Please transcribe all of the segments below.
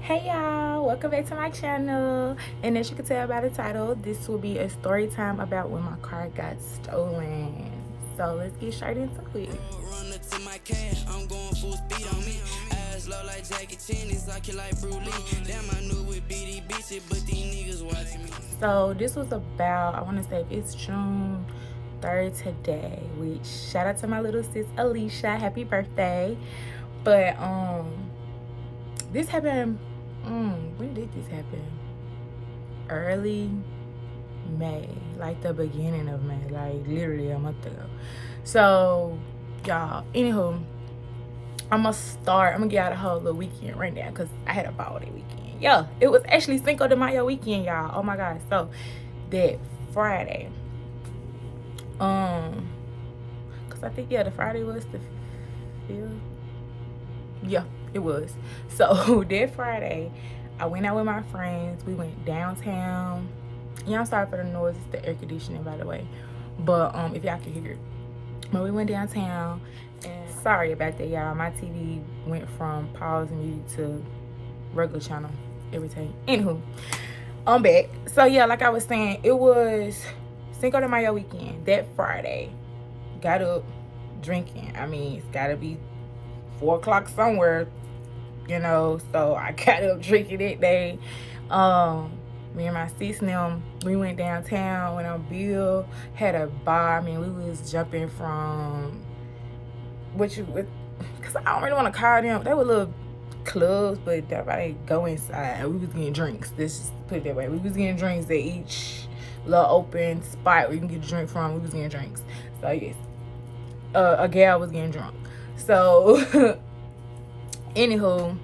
Hey y'all, welcome back to my channel. And as you can tell by the title, this will be a story time about when my car got stolen. So let's get straight into it. RoadRunner to my cash, I'm going full speed on me. Eyes low like Jackie Chan, it's like Bruce Lee. Damn, I knew it BD bitches, but these niggas watching me. So this was about, I want to say it's June 3rd today, which shout out to my little sis Alicia, happy birthday. But this happened, when did this happen? Early May, like the beginning of May, like literally a month ago. So y'all, anywho, I'm gonna get out a whole little weekend right now because I had a ball day weekend. Yeah, it was actually Cinco de Mayo weekend, y'all. Oh my god. So that Friday, because I think the Friday was the 5th. Yeah, it was. So that Friday, I went out with my friends. We went downtown. Yeah, I'm sorry for the noise. It's the air conditioning, by the way. But if y'all can hear it. But we went downtown. And sorry about that, y'all. My TV went from pause music to regular channel every time. Anywho, I'm back. So yeah, like I was saying, it was Cinco de Mayo weekend. That Friday, got up drinking. I mean, it's gotta be 4 o'clock somewhere, you know. So I got up drinking that day. Me and my sis and them, we went downtown, went on Bill, had a bar. I mean, we was jumping from because I don't really want to call them. They were little clubs, but everybody go inside. We was getting drinks. Let's just put it that way. We was getting drinks at each little open spot where you can get a drink from. We was getting drinks. So yes, a gal was getting drunk. So anywho,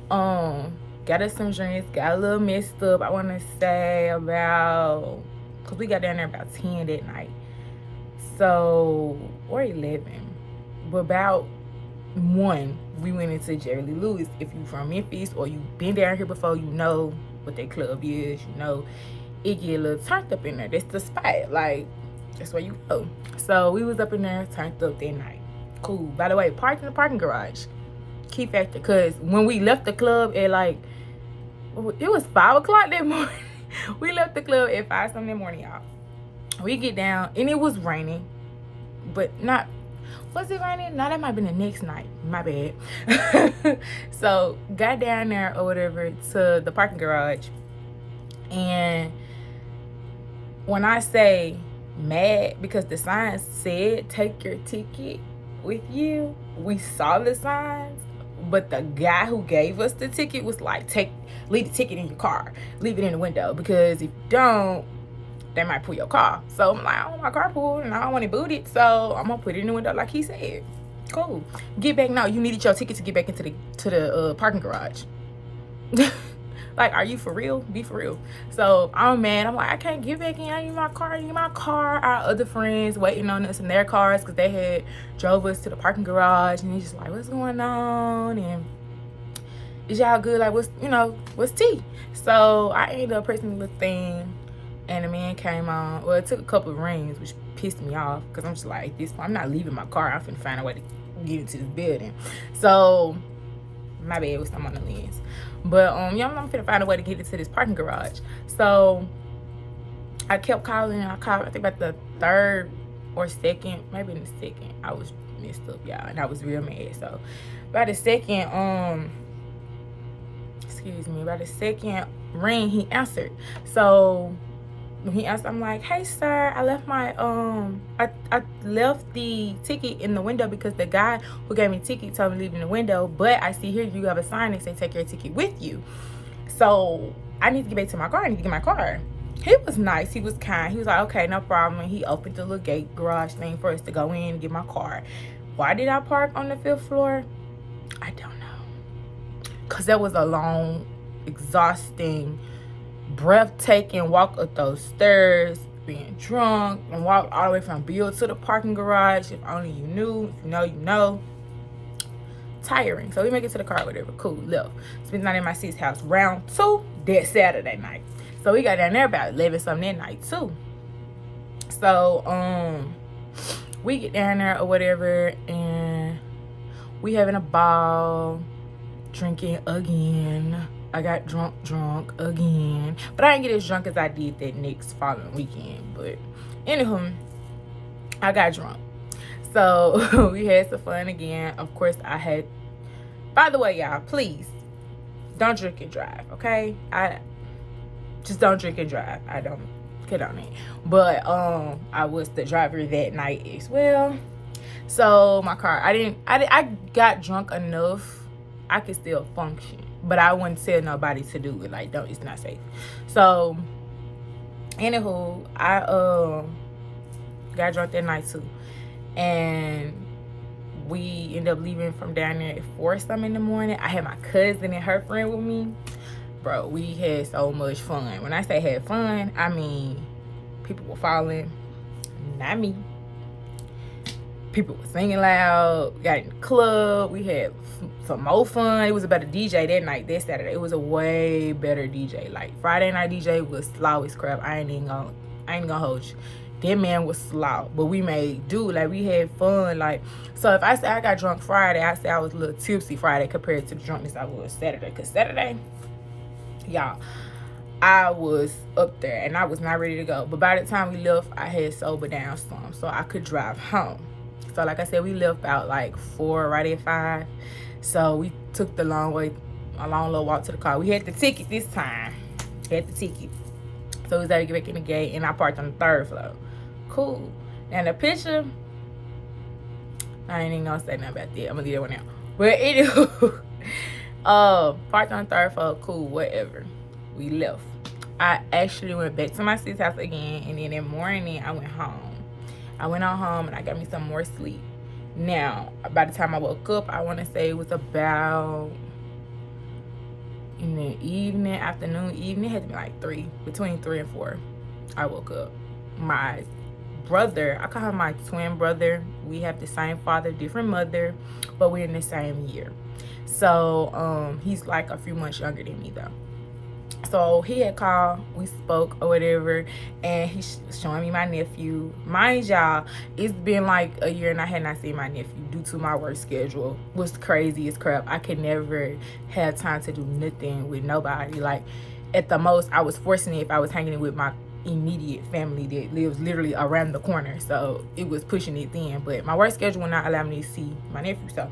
got us some drinks, got a little messed up. I want to say about, because we got down there about 10 that night. So, or 11. But about 1, we went into Jerry Lee Lewis. If you from Memphis or you've been down here before, you know what that club is. You know, it get a little turned up in there. That's the spot. Like, that's where you go. So, we was up in there, turned up that night. Cool. By the way, parked in the parking garage. Key factor, because when we left the club at like, it was 5 o'clock that morning. We left the club at 5 something in the morning, y'all. We get down and it was raining, but not, was it raining? No, that might have been the next night. My bad. So got down there or whatever to the parking garage, and when I say mad, because the sign said take your ticket with you, we saw the signs, but the guy who gave us the ticket was like, leave the ticket in your car, leave it in the window, because if you don't, they might pull your car. So I'm like, I don't want my car pulled and I don't want it booted, so I'm gonna put it in the window like he said. Cool. Get back. No, you needed your ticket to get back into the parking garage. Like, are you for real? Be for real. So I'm mad. I'm like, I can't get back in. I need my car. I need my car. Our other friends waiting on us in their cars because they had drove us to the parking garage, and he's just like, what's going on? And is y'all good? Like, what's tea? So I ended up pressing the thing, and the man came on. Well, it took a couple of rings, which pissed me off because I'm just like, I'm not leaving my car. I'm finna find a way to get into this building. So my bad, was something on the lens. But yeah, I'm finna find a way to get into this parking garage. So I kept calling. I called, I think about the 3rd or 2nd, maybe in the 2nd. I was messed up, y'all, and I was real mad. So by the 2nd, by the 2nd ring, he answered. So when he answered, I'm like, hey sir, I left my I left the ticket in the window because the guy who gave me the ticket told me to leave it in the window, but I see here you have a sign that says take your ticket with you. So I need to get back to my car. I need to get my car. He was nice. He was kind. He was like, okay, no problem. And he opened the little gate garage thing for us to go in and get my car. Why did I park on the 5th floor? I don't know. Because that was a long, exhausting, breathtaking walk up those stairs, being drunk, and walked all the way from Bill to the parking garage. If only you knew. If you know, you know. Tiring. So we make it to the car, whatever. Cool. Left. Spent the night at my sis' house. Round 2, that Saturday night. So we got down there about 11 something that night too. So we get down there or whatever, and we having a ball, drinking again. I got drunk again. But I didn't get as drunk as I did that next following weekend. But anywho, I got drunk. So we had some fun again. Of course, I had, by the way, y'all, please don't drink and drive, okay? I just don't drink and drive. I don't condone it. But I was the driver that night as well. So my car, I got drunk enough I could still function, but I wouldn't tell nobody to do it. Like, don't, it's not safe. So anywho, I got drunk that night too, and we ended up leaving from down there at 4 something in the morning. I had my cousin and her friend with me. Bro, we had so much fun. When I say had fun, I mean people were falling, not me. People were singing loud, got in the club. We had some more fun. It was about a DJ that night, that Saturday. It was a way better DJ. Like, Friday night DJ was slow as crap. I ain't gonna hold you. That man was slow, but we made do. Like, we had fun. Like, so if I say I got drunk Friday, I say I was a little tipsy Friday compared to the drunkness I was Saturday. Because Saturday, y'all, I was up there and I was not ready to go. But by the time we left, I had sobered down some, so I could drive home. So like I said, we left about like 4, right at 5. So we took the long little walk to the car. We had the ticket this time. Had the ticket. So we was able to get back in the gate, and I parked on the 3rd floor. Cool. Now the picture, I ain't even gonna say nothing about that. I'm gonna leave that one out. But anyway, parked on the 3rd floor. Cool, whatever. We left. I actually went back to my sister's house again, and then in the morning I went home. I went on home and I got me some more sleep. Now, by the time I woke up, I want to say it was about in the evening, afternoon, evening. It had to be like 3, between 3 and 4. I woke up. My brother, I call him my twin brother. We have the same father, different mother, but we're in the same year. So he's like a few months younger than me though. So he had called, we spoke or whatever, and he's showing me my nephew. Mind y'all, it's been like a year and I had not seen my nephew due to my work schedule. It was crazy as crap. I could never have time to do nothing with nobody. Like, at the most, I was forcing it if I was hanging with my immediate family that lives literally around the corner. So it was pushing it then. But my work schedule would not allow me to see my nephew. So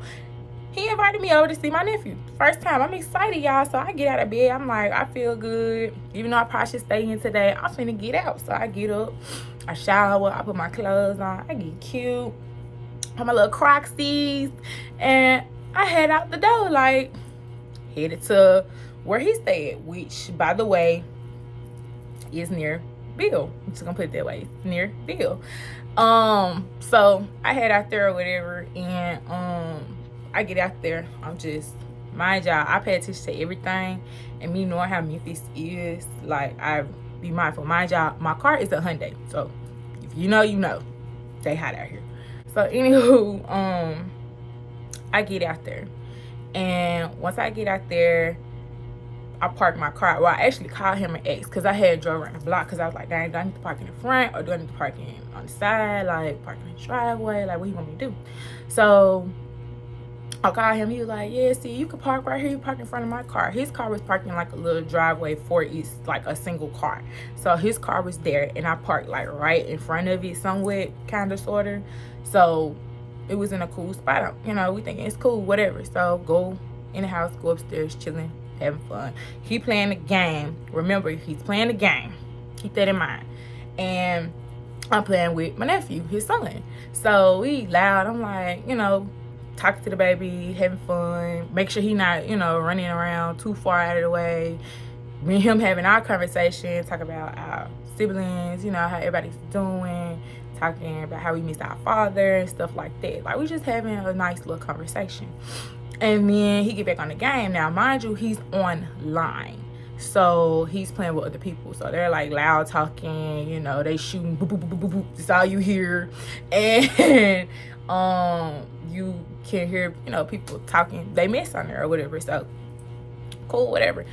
he invited me over to see my nephew. First time. I'm excited, y'all. So I get out of bed. I'm like, I feel good. Even though I probably should stay in today, I'm finna get out. So I get up. I shower. I put my clothes on. I get cute. Put my little Crocs-ties. And I head out the door. Like, headed to where he stayed. Which, by the way, is near Bill. I'm just gonna put it that way. It's near Bill. So I head out there or whatever. And, I get out there, I'm just, mind y'all, I pay attention to everything, and me knowing how Memphis is, like, I be mindful. Mind y'all, my car is a Hyundai, so if you know, you know. They hot out here. So anywho, I get out there, and once I get out there, I park my car. Well, I actually called him and asked, because I had drove around the block, because I was like, dang, do I need to park in the front, or do I need to park on the side, like, park in the driveway, like, what do you want me to do? So I called him. He was like, yeah, see, you can park right here. You park in front of my car. His car was parked in like a little driveway for it's like a single car. So his car was there, and I parked like right in front of it somewhat, kind of, sort of. So it was in a cool spot. You know, we thinking it's cool, whatever. So go in the house, go upstairs, chilling, having fun. He playing the game. Remember, he's playing the game. Keep that in mind. And I'm playing with my nephew, his son. So we loud. I'm like, you know, talking to the baby, having fun, make sure he not, you know, running around too far out of the way. Me and him having our conversation, talk about our siblings, you know, how everybody's doing, talking about how we missed our father and stuff like that. Like, we just having a nice little conversation. And then he get back on the game. Now, mind you, he's online. So he's playing with other people. So they're like loud talking, you know, they shooting, boop, boop, boop, boop, boop. That's all you hear. And you can hear, you know, people talking, they miss on there or whatever. So cool, whatever.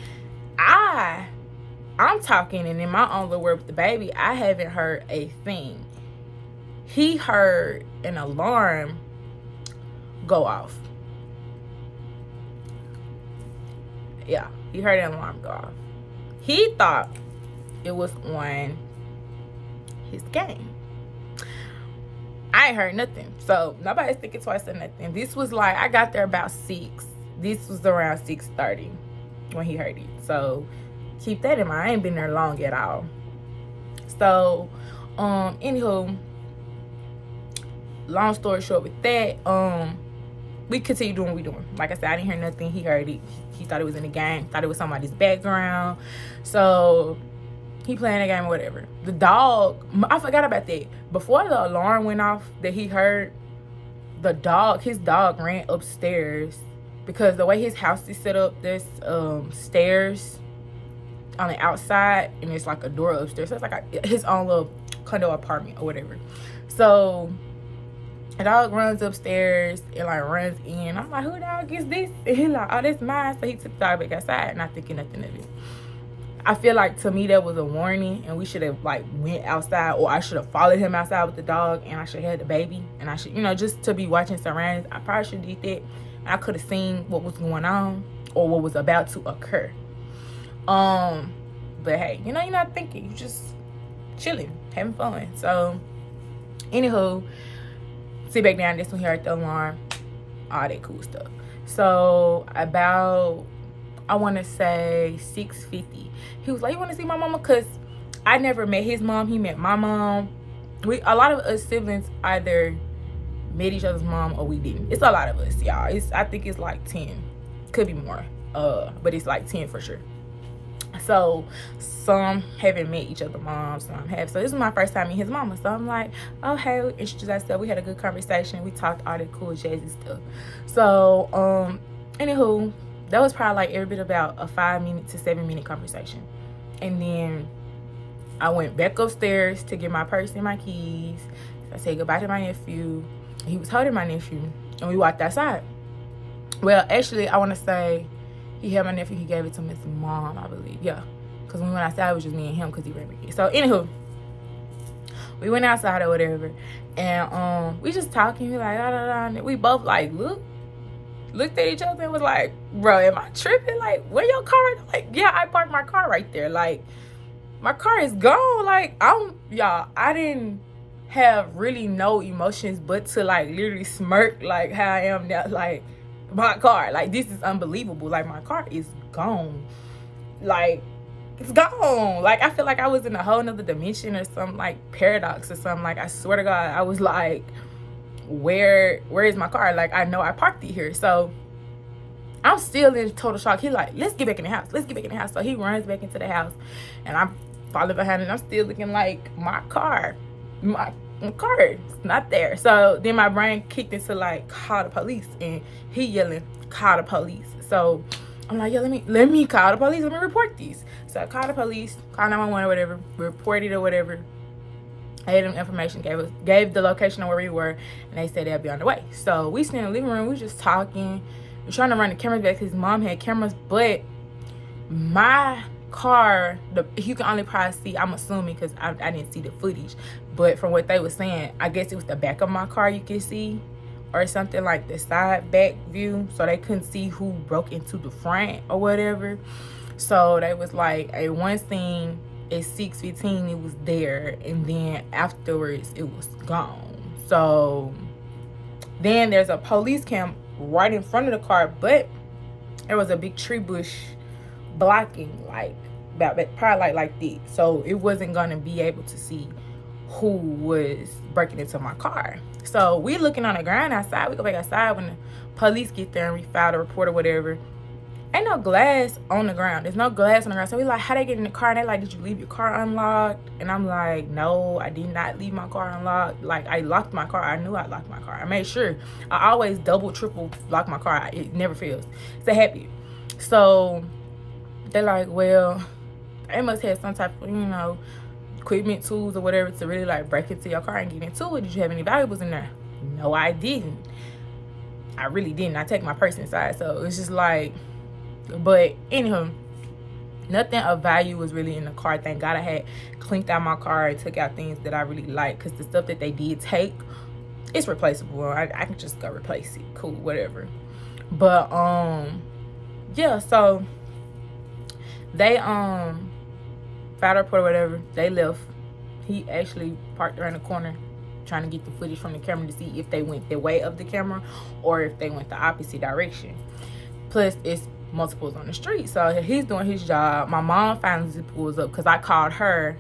I'm talking, and in my own little word with the baby, I haven't heard a thing. He heard an alarm go off. Yeah, he heard an alarm go off. He thought it was on his game. I ain't heard nothing, so nobody's thinking twice or nothing. This was like, I got there about 6. This was around 6:30 when he heard it. So keep that in mind. I ain't been there long at all. So anywho, long story short with that, we continued doing what we doing. Like I said, I didn't hear nothing. He heard it. He thought it was in the game, thought it was somebody's background. So he playing the game or whatever. The dog, I forgot about that. Before the alarm went off that he heard, his dog ran upstairs, because the way his house is set up, there's stairs on the outside, and it's like a door upstairs. So it's like his own little condo apartment or whatever. So the dog runs upstairs and like runs in. I'm like, who dog is this? And he like, oh, that's mine. So he took the dog back outside, not thinking nothing of it. I feel like, to me, that was a warning, and we should have like went outside, or I should have followed him outside with the dog, and I should have had the baby, and I should, just to be watching surroundings. I probably should have did that. I could have seen what was going on or what was about to occur. But hey, you're not thinking, you just chilling, having fun. So anywho, sit back down. This one, he heard the alarm, all that cool stuff. So about, I want to say 6:50, he was like, you want to see my mama? Because I never met his mom. He met my mom. A lot of us siblings either met each other's mom or we didn't. It's a lot of us, y'all. I think it's like 10, could be more, but it's like 10 for sure. So some haven't met each other's moms, some have. So this was my first time meeting his mama. So I'm like, oh hey, we introduced ourselves. We had a good conversation. We talked all that cool jazzy stuff. So anywho, that was probably like every bit about a 5 to 7 minute conversation. And then I went back upstairs to get my purse and my keys. I said goodbye to my nephew. He was holding my nephew, and we walked outside. Well, actually, I want to say he had my nephew. He gave it to his mom, I believe. Yeah, because when we went outside, it was just me and him because he ran me. So anywho, we went outside or whatever, and we just talking. We like, and we both like looked at each other and was like, bro, am I tripping? Like, where your car at? Like, yeah, I parked my car right there. Like, my car is gone. Like, I didn't have really no emotions but to like literally smirk like how I am now. Like, my car, like, this is unbelievable. Like, my car is gone. Like, it's gone. Like, I feel like I was in a whole nother dimension or some like paradox or something. Like, I swear to God, I was like, where is my car? Like, I know I parked it here. So I'm still in total shock. He like, let's get back in the house. Let's get back in the house. So he runs back into the house, and I'm following behind, and I'm still looking like my car is not there. So then my brain kicked into like, call the police, and he yelling, call the police. So I'm like, yeah, let me call the police. Let me report these. So I called the police, called 911 or whatever, reported or whatever. I had them information, gave the location of where we were, and they said they'll be on the way. So we sit in the living room, we just talking. We're trying to run the cameras back because his mom had cameras, but my car, you can only probably see, I'm assuming because I didn't see the footage, but from what they were saying, I guess it was the back of my car you could see, or something like the side back view, so they couldn't see who broke into the front or whatever. So they was like, hey, one thing at 6:15 it was there, and then afterwards it was gone. So then there's a police cam right in front of the car, but there was a big tree bush blocking, like about probably like this, so it wasn't gonna be able to see who was breaking into my car. So we looking on the ground outside. We go back outside when the police get there and we file the report or whatever. Ain't no glass on the ground. There's no glass on the ground. So we like, how they get in the car? And they like, did you leave your car unlocked? And I'm like, no, I did not leave my car unlocked. Like, I locked my car. I knew I locked my car. I made sure. I always double, triple lock my car. It never fails. It's a habit. So they're like, well, they must have some type of, equipment, tools or whatever to really like break into your car and get into it. Did you have any valuables in there? No, I didn't. I really didn't. I take my purse inside. So it's just like, but anyhow, nothing of value was really in the car. Thank God I had cleaned out my car and took out things that I really like, because the stuff that they did take, it's replaceable. I can just go replace it. Cool, whatever. But yeah, so They filed a report or whatever. They left. He actually parked around the corner trying to get the footage from the camera to see if they went the way of the camera or if they went the opposite direction. Plus, it's multiples on the street. So he's doing his job. My mom finally pulls up because I called her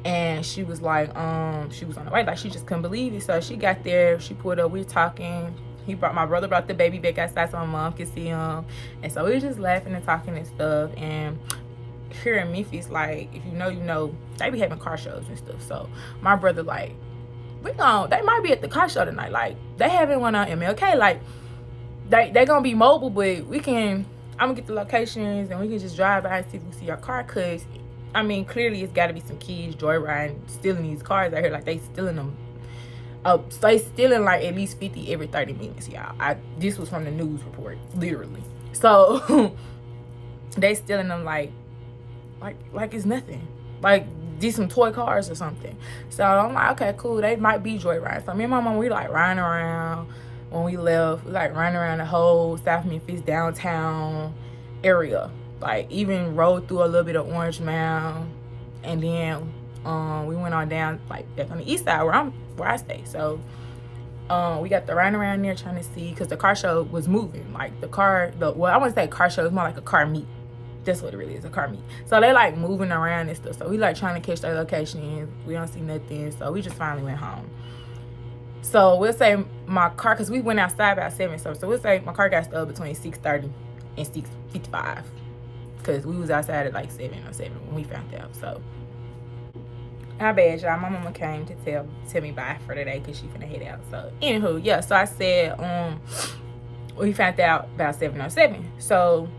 and she was like, she was on the way. Like, she just couldn't believe it. So she got there. She pulled up. We were talking. My brother brought the baby back outside so my mom could see him. And so we were just laughing and talking and stuff. And here in Memphis, like, if you know, they be having car shows and stuff. So my brother, like, they might be at the car show tonight. Like, they having one on MLK. Like, they gonna be mobile, but I'm gonna get the locations and we can just drive by and see if we see our car. Cause I mean, clearly it's gotta be some kids joyriding, stealing these cars out here. Like, they stealing them. They stealing like at least 50 every 30 minutes, y'all. This was from the news report, literally. So they stealing them like it's nothing. Like, these some toy cars or something. So I'm like, okay, cool. They might be joyriding. So me and my mom, we like riding around. When we left, we like running around the whole South Memphis downtown area. Like, even rode through a little bit of Orange Mound, and then we went on down like back on the east side where I stay. So we got the riding around there trying to see, because the car show was moving. Like, well, I wouldn't say car show, it's more like a car meet. That's what it really is, a car meet. So they like moving around and stuff. So we like trying to catch their location. We don't see nothing. So we just finally went home. So we'll say my car, because we went outside about 7. So we'll say my car got stuck between 6:30 and 6:55. Because we was outside at like 7 when we found out. So my bad, y'all. My mama came to tell me bye for today because she finna head out. So anywho, yeah. So I said we found out about 7:07. So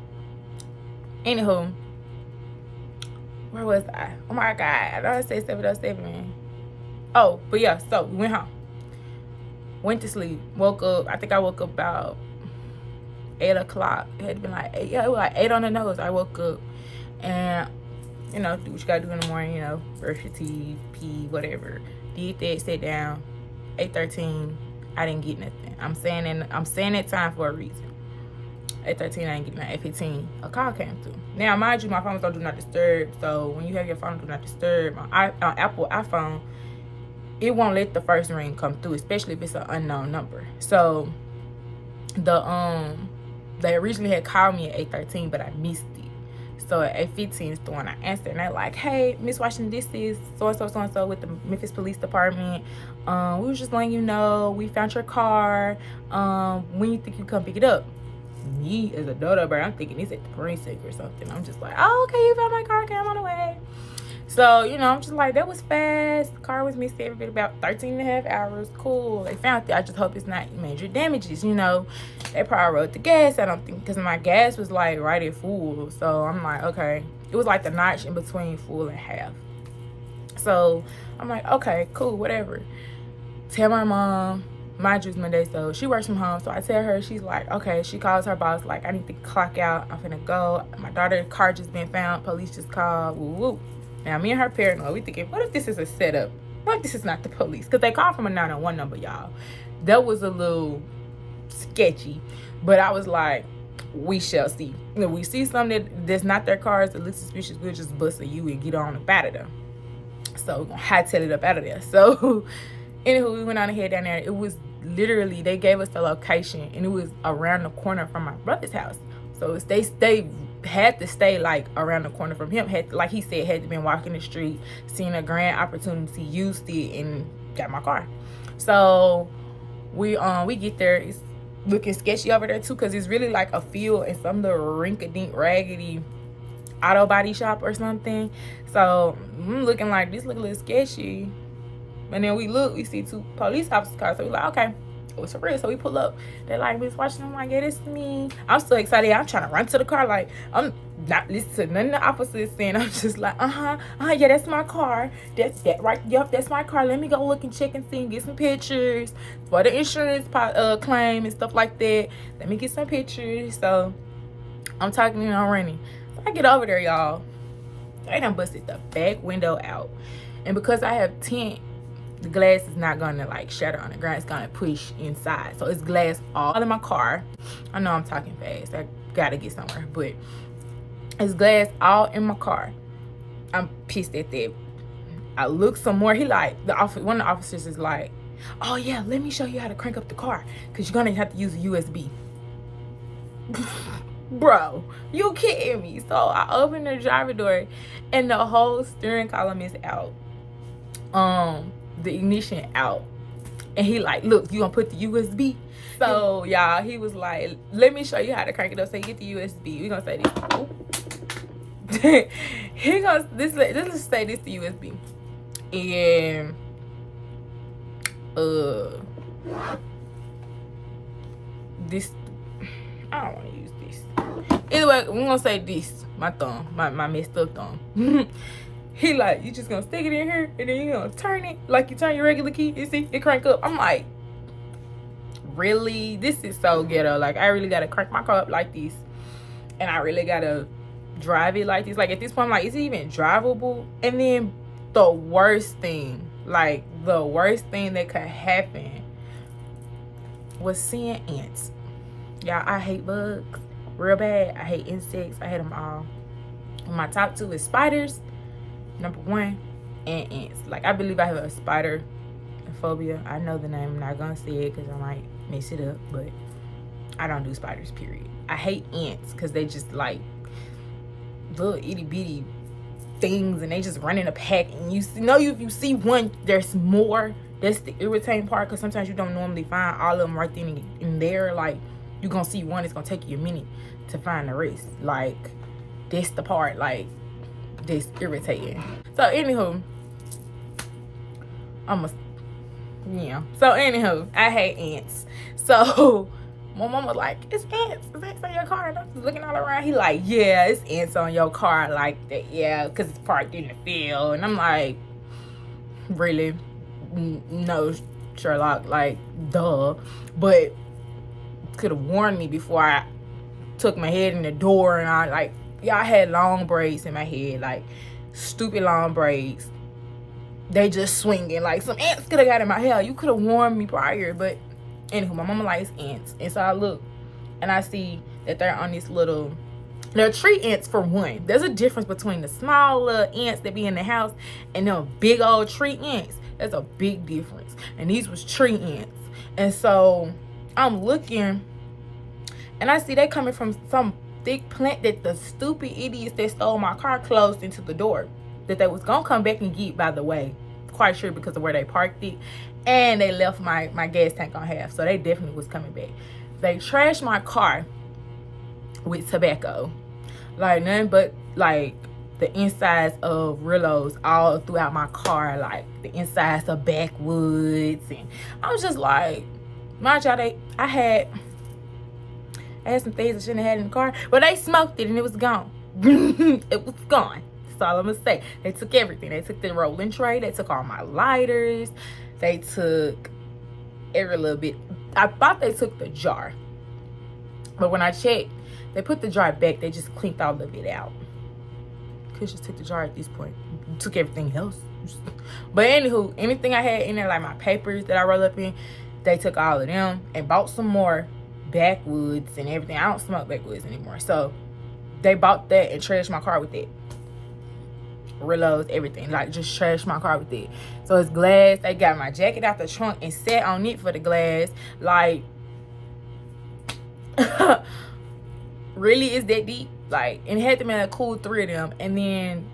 anywho, where was I? Oh my god, I know I said 7:07. Oh, but yeah. So we went home. Went to sleep. Woke up. I think I woke up about 8 o'clock. It had been like 8. Yeah, it was like 8 on the nose. I woke up and, do what you gotta do in the morning. Brush your teeth, pee, whatever. Did that. Sat down. 8:13. I didn't get nothing. I'm saying that time for a reason. 8:13. I didn't get nothing. 8:15. A call came through. Now, mind you, my phone's on Do Not Disturb. So when you have your phone on Do Not Disturb, my Apple iPhone, it won't let the first ring come through, especially if it's an unknown number. So they originally had called me at 8:13, but I missed it. So at 8:15 is the one I answered, and they're like, "Hey, Miss Washington, this is so and so with the Memphis Police Department. We was just letting you know we found your car. When you think you come pick it up?" Me as a daughter, but I'm thinking it's at the precinct or something. I'm just like, "Oh, okay, you found my car. Okay, I'm on the way." So, I'm just like, that was fast. The car was missing every bit about 13 and a half hours. Cool. They found it. I just hope it's not major damages, They probably wrote the gas, I don't think, because my gas was like right at full. So I'm like, okay. It was like the notch in between full and half. So I'm like, okay, cool, whatever. Tell my mom, mind you, it's Monday, so she works from home. So I tell her, she's like, okay. She calls her boss, like, I need to clock out. I'm finna go. My daughter's car just been found. Police just called. Woo woo. Now, me and her paranoid, we thinking, what if this is a setup? What if this is not the police? Because they called from a 911 number, y'all. That was a little sketchy. But I was like, we shall see. If we see something that's not their cars that looks suspicious, we'll just bust a U and get on up out of there. So we're going to hightail it up out of there. So, anywho, we went on ahead down there. It was literally, they gave us the location, and it was around the corner from my brother's house. So they had to stay like around the corner from him. Had, like he said, had to been walking the street, seen a grand opportunity, used it, and got my car. So we get there. It's looking sketchy over there too, because it's really like a field and some little rink-a-dink raggedy auto body shop or something. So I'm looking like this look a little sketchy. And then we see 2 police officers cars. So we like, okay, it's for real. So we pull up. They're like, Miss Washington, I'm like, yeah, this is me. I'm so excited. I'm trying to run to the car. Like, I'm not listening to none of the officers saying. I'm just like, yeah, that's my car. That's that right. Yep, that's my car. Let me go look and check and see and get some pictures for the insurance claim and stuff like that. Let me get some pictures. So I'm talking and I'm running. So I get over there, y'all. They done busted the back window out. And because I have tint, the glass is not gonna like shatter on the ground. It's gonna push inside. So it's glass all in my car. I know I'm talking fast. I gotta get somewhere. But It's glass all in my car. I'm pissed at that. I look some more. He like, one of the officers is like, oh yeah, let me show you how to crank up the car, because you're gonna have to use a USB. Bro, you kidding me? So I open the driver door and the whole steering column is out. The ignition out. And he like, look, you gonna put the USB? So y'all, he was like, let me show you how to crank it up. So you get the USB. We gonna say this. He goes, let's say this the USB. And this, I don't want to use this. Anyway, we're gonna say this, my thumb, my messed up thumb. He like, you just gonna stick it in here and then you gonna turn it like you turn your regular key. You see it crank up. I'm like, really? This is so ghetto. Like, I really gotta crank my car up like this, and I really gotta drive it like this. Like, at this point, I'm like, is it even drivable? And then the worst thing that could happen was seeing ants. Y'all, I hate bugs real bad. I hate insects. I hate them all. My top two is spiders, number one, and ants. Like, I believe I have a spider phobia. I know the name. I'm not gonna say it because I might mess it up, but I don't do spiders, period. I hate ants because they just like little itty bitty things, and they just run in a pack, and you know, if you see one, there's more. That's the irritating part, because sometimes you don't normally find all of them right then and there. Like, you're gonna see one, it's gonna take you a minute to find the rest. Like, that's the part, like, that's irritating. So anywho, so anywho, I hate ants. So my mom was like, it's ants on your car. And I'm just looking all around. He like, yeah, it's ants on your car. Like that, yeah, because it's parked in the field. And I'm like, really? No, Sherlock, like, duh. But could have warned me before I took my head in the door. And I had long braids in my head, like stupid long braids. They just swinging. Like, some ants could have got in my hair. You could have warned me prior. But anywho, my mama likes ants. And so I look and I see that they're on this little, they're tree ants for one. There's a difference between the small little ants that be in the house and them big old tree ants. There's a big difference. And these was tree ants. And so I'm looking and I see they coming from some thick plant that the stupid idiots that stole my car closed into the door, that they was gonna come back and get, by the way. Quite sure, because of where they parked it. And they left my gas tank on half. So they definitely was coming back. They trashed my car with tobacco. Like, nothing but, like, the insides of Rillos all throughout my car. Like, the insides of backwoods. And I was just like, mind y'all, I had some things I shouldn't have had in the car. But they smoked it and it was gone. It was gone. That's all I'm gonna say. They took everything. They took the rolling tray. They took all my lighters. They took every little bit. I thought they took the jar, but when I checked, they put the jar back. They just cleaned all of it out. Could just took the jar at this point. Took everything else. But anywho, anything I had in there, like my papers that I roll up in, they took all of them and bought some more backwoods and everything. I don't smoke backwoods anymore, so they bought that and trashed my car with it. Reloads, everything, like, just trashed my car with it. So it's glass. They got my jacket out the trunk and sat on it for the glass. Like, really, is that deep? Like, and it had to be a cool 3 of them. And then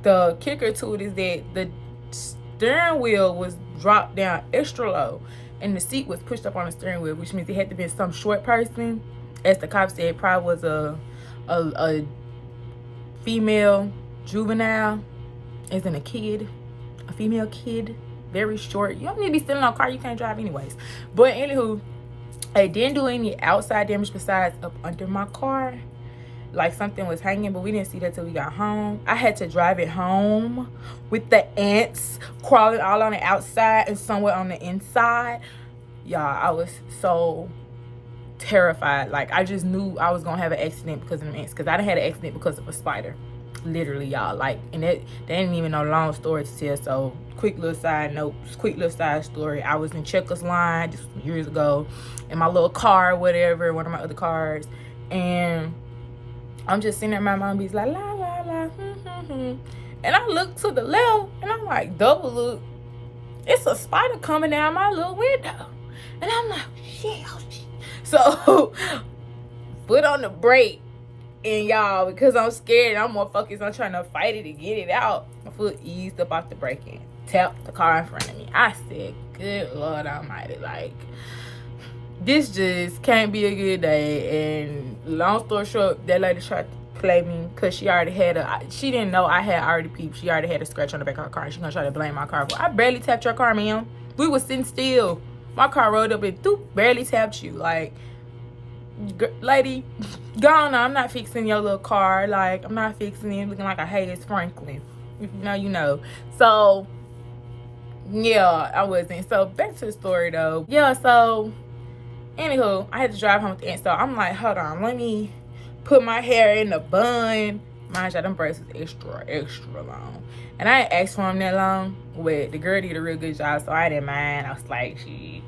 the kicker to it is that the steering wheel was dropped down extra low and the seat was pushed up on the steering wheel, which means it had to be some short person. As the cop said, probably was a female juvenile, as in a kid, a female kid, very short. You don't need to be sitting in a car you can't drive anyways. But anywho, I didn't do any outside damage besides up under my car. Like, something was hanging, but we didn't see that till we got home. I had to drive it home with the ants crawling all on the outside and somewhere on the inside. Y'all, I was so terrified. Like, I just knew I was gonna have an accident because of the ants, because I done had an accident because of a spider. Literally, y'all. Like, and that ain't even no long story to tell. So, quick little side note, quick little side story. I was in Checkers line just years ago in my little car or whatever, one of my other cars, and I'm just sitting there, my mom be like, la, la, la, and I look to the left, and I'm like, double look. It's a spider coming down my little window. And I'm like, shit, oh shit. So, foot on the brake. And y'all, because I'm scared and I'm more focused on trying to fight it and get it out, my foot eased up off the brake and tapped the car in front of me. I said, good Lord Almighty, like, this just can't be a good day. And long story short, that lady tried to play me because she already had she didn't know I had already peeped. She already had a scratch on the back of her car. She's gonna try to blame my car. But I barely tapped your car, ma'am. We was sitting still. My car rolled up and barely tapped you. Like, lady, go on now. I'm not fixing your little car. Like, I'm not fixing it looking like a Hayes Franklin. If you know, you know. So, yeah, I wasn't. So, back to the story, though. Yeah, so, anywho, I had to drive home with the aunt. So, I'm like, hold on. Let me put my hair in a bun. Mind you, them braids was extra long. And I ain't asked for them that long. But the girl did a real good job, so I didn't mind. I was like, she...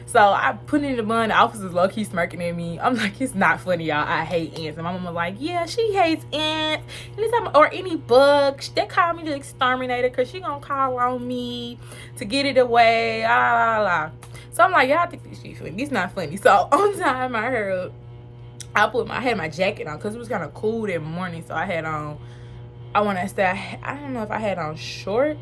So I put it in the bun. The officer's low-key smirking at me. I'm like, it's not funny, y'all. I hate ants. And my mom was like, yeah, she hates ants. Anytime, or any bugs. They call me the exterminator because she gonna call on me to get it away. La, la, la. So I'm like, y'all think this shit funny. This not funny. So on time, I had my jacket on because it was kind of cool that morning. So I had on, I want to say, I don't know if I had on shorts.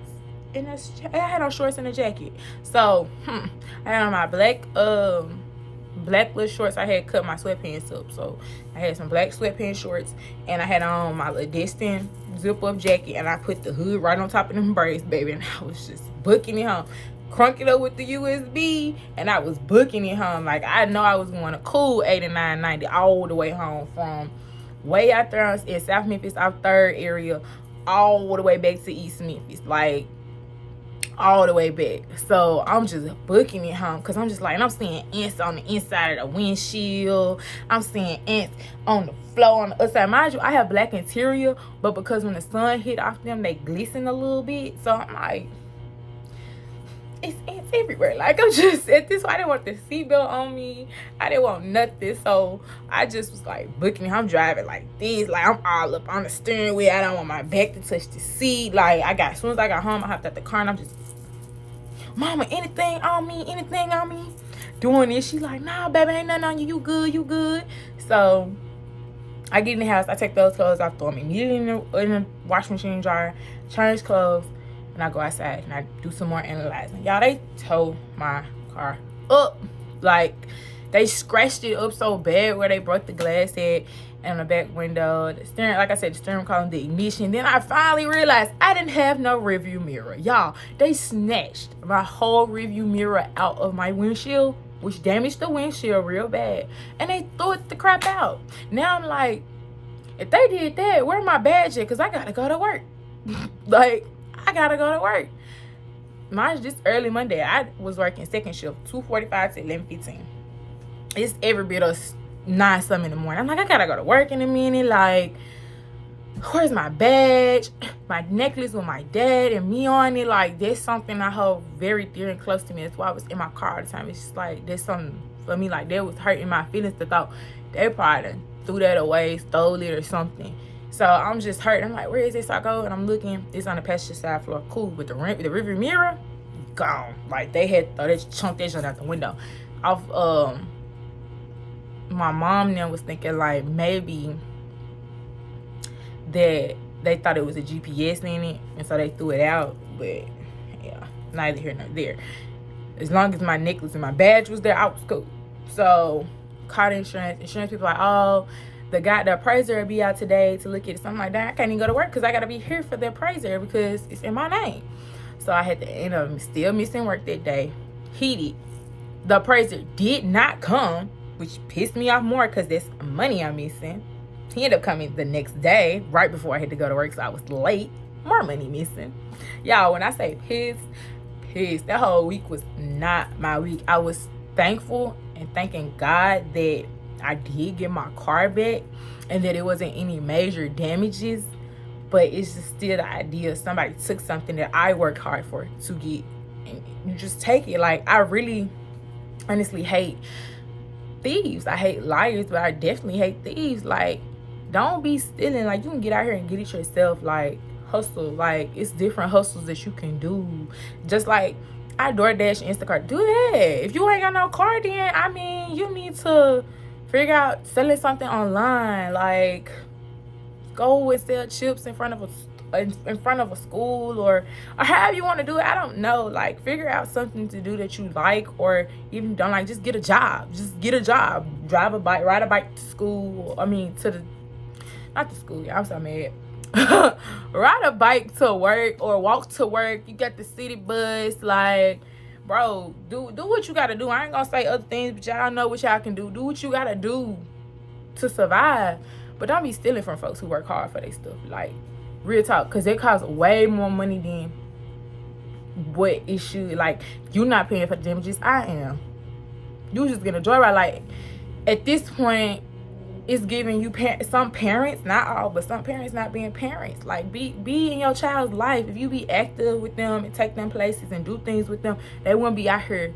I had on shorts and a jacket. So I had on my black little shorts. I had cut my sweatpants up, so I had some black sweatpants shorts, and I had on my little Destin zip up jacket, and I put the hood right on top of them braids, baby, and I was just booking it home, crunk it up with the USB, and I was booking it home. Like, I know I was going a cool 89.90 all the way home from way out there in South Memphis, out 3rd area, all the way back to East Memphis. Like, all the way back. So I'm just booking it home because I'm just like, and I'm seeing ants on the inside of the windshield. I'm seeing ants on the floor on the other side. Mind you, I have black interior, but because when the sun hit off them, they glisten a little bit. So I'm like, it's ants everywhere. Like, I'm just at this point, I didn't want the seatbelt on me. I didn't want nothing. So I just was like booking it. I'm driving like this. Like, I'm all up on the steering wheel. I don't want my back to touch the seat. Like, as soon as I got home, I hopped out the car and I'm just, mama, anything on me, doing this. She's like, nah, baby, ain't nothing on you, you good. So I get in the house, I take those clothes off, throw them immediately in the washing machine dryer, change clothes, and I go outside and I do some more analyzing. Y'all, they towed my car up. Like, they scratched it up so bad where they broke the glass head and the back window, the steering, like I said, the steering column, the ignition. Then I finally realized I didn't have no rearview mirror. Y'all, they snatched my whole rearview mirror out of my windshield, which damaged the windshield real bad. And they threw it the crap out. Now I'm like, if they did that, where my badge at? Because I got to go to work. Like, I got to go to work. Mine's just early Monday. I was working second shift, 2:45 to 11:15. It's every bit of 9-something in the morning. I'm like, I gotta go to work in a minute. Like, where's my badge? My necklace with my dad and me on it. Like, there's something I hold very dear and close to me. That's why I was in my car all the time. It's just like, there's something for me. Like, that was hurting my feelings. The thought they probably threw that away, stole it or something. So I'm just hurt. I'm like, where is this? So I go and I'm looking. It's on the passenger side floor. Cool. But the rearview mirror, gone. Like, they had chunked that shit out the window. Off my mom then was thinking like maybe that they thought it was a GPS in it, and so they threw it out. But yeah, neither here nor there. As long as my necklace and my badge was there, I was cool. So called insurance people like, oh, the appraiser will be out today to look at it. Something like that. I can't even go to work because I gotta be here for the appraiser because it's in my name. So I had to end up still missing work that day. Heated. The appraiser did not come, which pissed me off more because there's money I'm missing. He ended up coming the next day, right before I had to go to work, so I was late. More money missing. Y'all, when I say pissed, that whole week was not my week. I was thankful and thanking God that I did get my car back and that it wasn't any major damages. But it's just still the idea of somebody took something that I worked hard for to get, and you just take it. Like, I really honestly hate thieves. I hate liars, but I definitely hate thieves. Like, don't be stealing. Like, you can get out here and get it yourself. Like, hustle. Like, it's different hustles that you can do. Just like I DoorDash, Instacart, do that. If you ain't got no car, then I mean, you need to figure out selling something online. Like, go and sell chips in front of a school, or however you want to do it. I don't know. Like, figure out something to do that you like, or even don't like. Just get a job. Drive a bike, ride a bike to school. I mean, not to school. I'm so mad. Ride a bike to work or walk to work. You got the city bus. Like, bro, do what you gotta do. I ain't gonna say other things, but y'all know what y'all can do. Do what you gotta do to survive. But don't be stealing from folks who work hard for their stuff. Like, real talk, because it costs way more money than what it should. Like, you not paying for the damages. I am. You just gonna joyride. Like, at this point, it's giving you some parents, not all, but some parents not being parents. Like, be in your child's life. If you be active with them and take them places and do things with them, they wouldn't be out here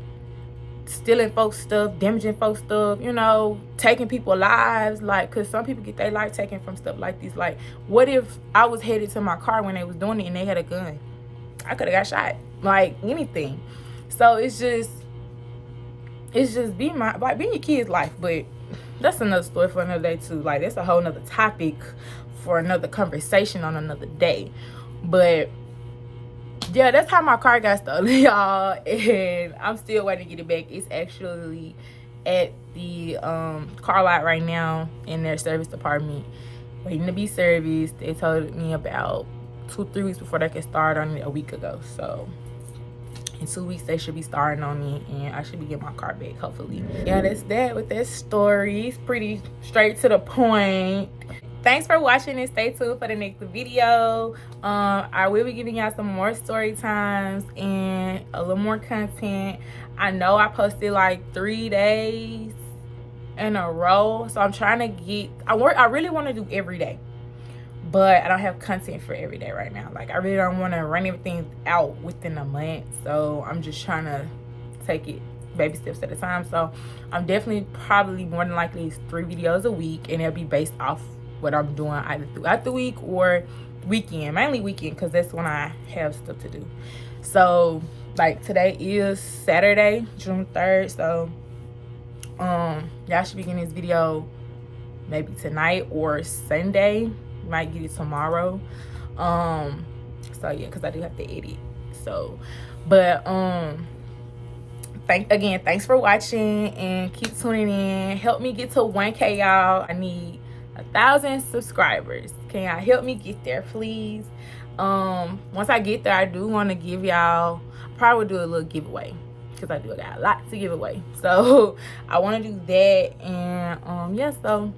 stealing folks' stuff, damaging folks' stuff, you know, taking people's lives. Like, because some people get their life taken from stuff like this. Like, what if I was headed to my car when they was doing it and they had a gun? I could have got shot. Like, anything. So it's just be your kid's life. But that's another story for another day too. Like, that's a whole nother topic for another conversation on another day. But yeah, that's how my car got stolen, y'all, and I'm still waiting to get it back. It's actually at the car lot right now in their service department, waiting to be serviced. They told me about 2-3 weeks before they could start on it a week ago. So in 2 weeks they should be starting on it, and I should be getting my car back, hopefully. Yeah, that's that with that story. It's pretty straight to the point. Thanks for watching, and stay tuned for the next video. I will be giving y'all some more story times and a little more content. I know I posted like 3 days in a row, so I'm trying to get, I really want to do every day, but I don't have content for every day right now. Like, I really don't want to run everything out within a month, so I'm just trying to take it baby steps at a time. So I'm definitely probably more than likely 3 videos a week, and it'll be based off what I'm doing either throughout the week or weekend, mainly weekend, because that's when I have stuff to do. So like, today is Saturday, June 3rd, so y'all should be getting this video maybe tonight or Sunday. Might get it tomorrow. So yeah, because I do have to edit. So, but thanks for watching, and keep tuning in. Help me get to 1K, y'all. I need 1,000 subscribers. Can y'all help me get there, please? Once I get there, I do want to give y'all, probably do a little giveaway, because I do got a lot to give away. So I want to do that. And yeah, so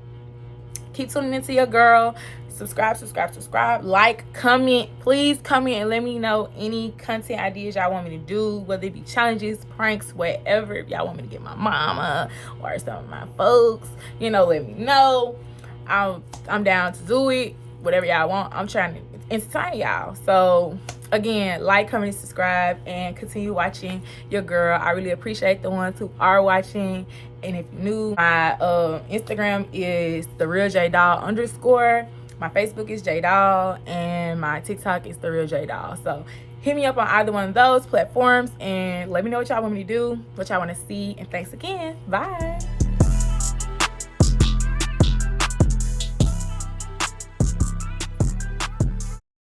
keep tuning into your girl. Subscribe, like, comment. Please comment and let me know any content ideas y'all want me to do, whether it be challenges, pranks, whatever. If y'all want me to get my mama or some of my folks, you know, let me know. I'm down to do it. Whatever y'all want, I'm trying to entertain y'all. So again, like, comment, subscribe, and continue watching your girl. I really appreciate the ones who are watching. And if you're new, my Instagram is _TheRealJDoll_. My Facebook is JDoll, and my TikTok is TheRealJDoll. So hit me up on either one of those platforms and let me know what y'all want me to do, what y'all want to see. And thanks again. Bye.